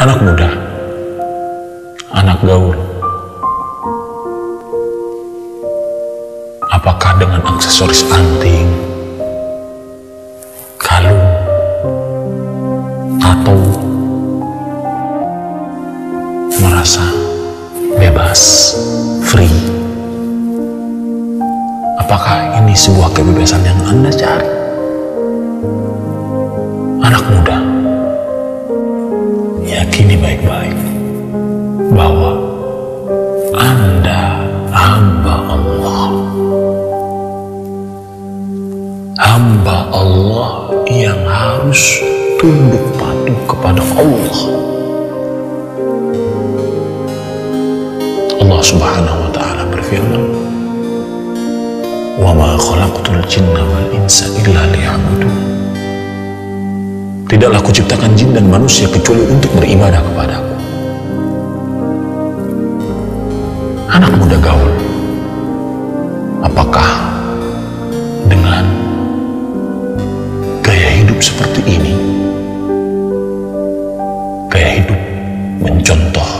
Anak muda, anak gaul, apakah dengan aksesoris anting, kalung, atau merasa bebas, free? Apakah ini sebuah kebebasan yang Anda cari? Anak muda, yakini baik-baik bahwa Anda hamba Allah. Hamba Allah yang harus tunduk patuh kepada Allah. Allah Subhanahu wa ta'ala berfirman, "Wa ma khalaqtul jinna wal insa illa liya'budun." Tidaklah kuciptakan jin dan manusia kecuali untuk beribadah kepadaku. Anak muda gaul, apakah dengan gaya hidup seperti ini, gaya hidup mencontoh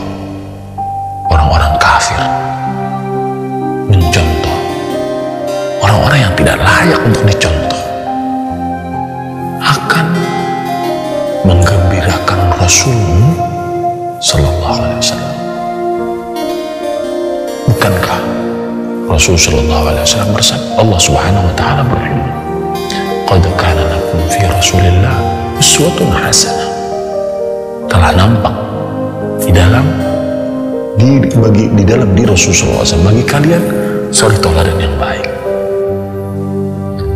orang-orang kafir, mencontoh orang-orang yang tidak layak untuk dicontoh, akan menggembirakan Rasulmu Sallallahu Alaihi Wasallam? Bukankah Rasul Sallallahu Alaihi Wasallam bersabda, Allah Subhanahu Wa Taala berfirman, "Qad kana lakum fi Rasulillah uswatun hasanah." Telah nampak di dalam di Rasul Sallallahu Alaihi Wasallam bagi kalian suri tauladan yang baik.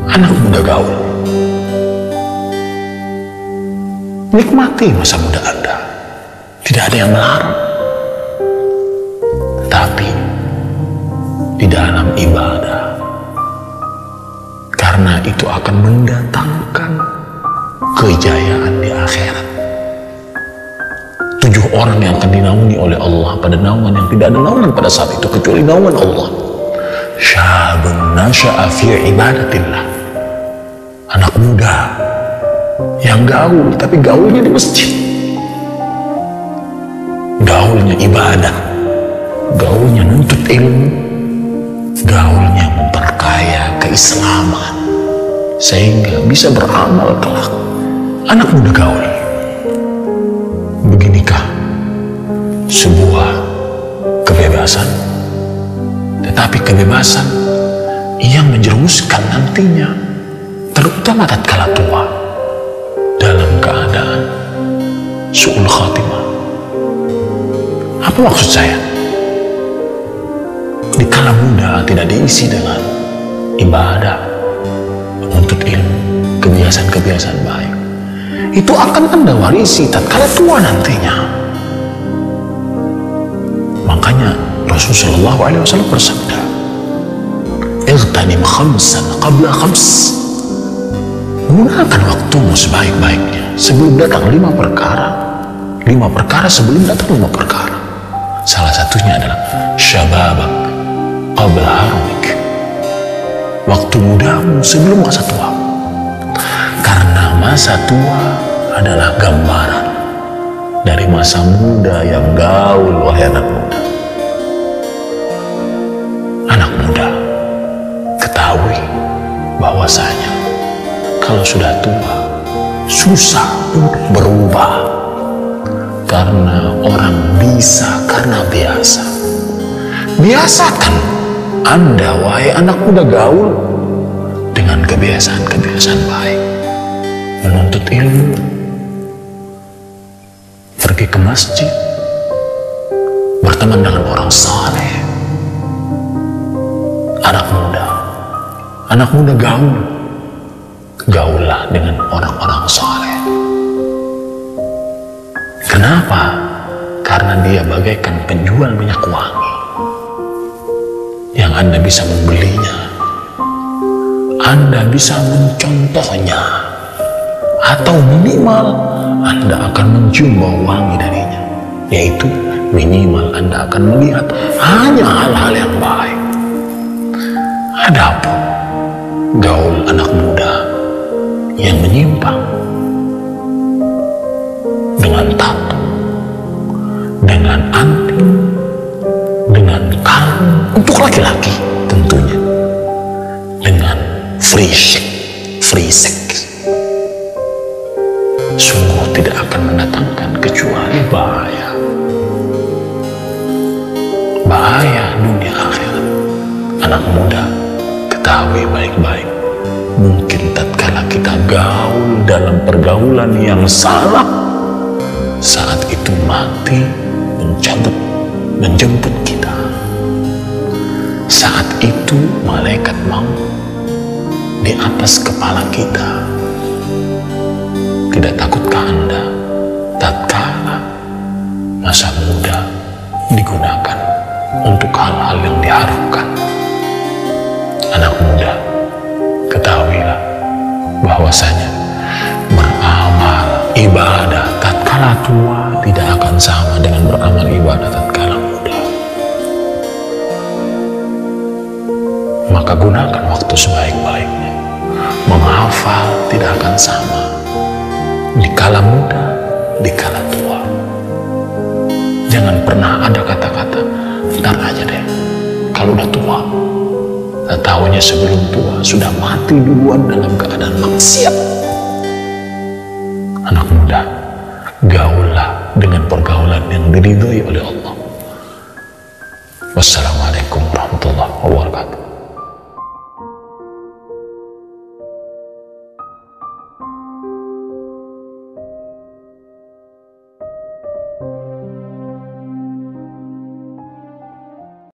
Anak muda gaul, nikmati masa muda Anda. Tidak ada yang melarang. Tapi di dalam ibadah, karena itu akan mendatangkan kejayaan di akhirat. 7 orang yang akan dinaungi oleh Allah pada naungan yang tidak ada naungan pada saat itu kecuali naungan Allah. Syabun nasya'a fi ibadatillah. Anak muda yang gaul, tapi gaulnya di masjid, gaulnya ibadah, gaulnya nuntut ilmu, gaulnya memperkaya keislaman sehingga bisa beramal kelak. Anak muda gaul, beginikah sebuah kebebasan, tetapi kebebasan yang menjerumuskan nantinya, terutama tatkala tua, dalam keadaan su'ul khatimah. Apa maksud saya? Di kala muda tidak diisi dengan ibadah, menuntut ilmu, kebiasaan-kebiasaan baik, itu akan Anda warisi tatkala tua nantinya. Makanya Rasulullah Shallallahu Alaihi Wasallam bersabda, "Ightanim khamsan qabla khams." Gunakan waktumu sebaik-baiknya sebelum datang 5 perkara. 5 perkara sebelum datang 5 perkara. Salah satunya adalah syababak qabla haramik. Waktu mudamu sebelum masa tua. Karena masa tua adalah gambaran dari masa muda yang gaul, wahai anak muda. Anak muda, ketahui bahwasanya kalau sudah tua, susah untuk berubah. Karena orang bisa karena biasa. Biasakan Anda, wahai anak muda gaul, dengan kebiasaan-kebiasaan baik. Menuntut ilmu, pergi ke masjid, berteman dengan orang saleh. Anak muda gaul, gaullah dengan orang-orang saleh. Kenapa? Karena dia bagaikan penjual minyak wangi yang Anda bisa membelinya, Anda bisa mencontohnya, atau minimal Anda akan mencium bau wangi darinya, yaitu minimal Anda akan melihat hanya hal-hal yang baik. Adapun gaul anak muda yang menyimpang dengan tato, free sex, sungguh tidak akan mendatangkan kecuali bahaya. Bahaya dunia akhirat. Anak muda, ketahui baik-baik, mungkin tatkala kita gaul dalam pergaulan yang salah, saat itu mati menjemput kita. Saat itu malaikat maut di atas kepala kita. Tidak takutkah Anda tatkala masa muda digunakan untuk hal-hal yang diharamkan? Anak muda, ketahuilah bahwasanya beramal ibadah tatkala tua tidak akan sama dengan beramal ibadah tatkala muda. Maka gunakan waktu sebaik-baiknya. Menghafal tidak akan sama di kala muda, di kala tua. Jangan pernah ada kata-kata, ntar aja deh, kalau udah tua. Tak tahunya sebelum tua sudah mati duluan dalam keadaan maksiat. Anak muda, gaullah dengan pergaulan yang diridhoi oleh Allah. Wassalamualaikum.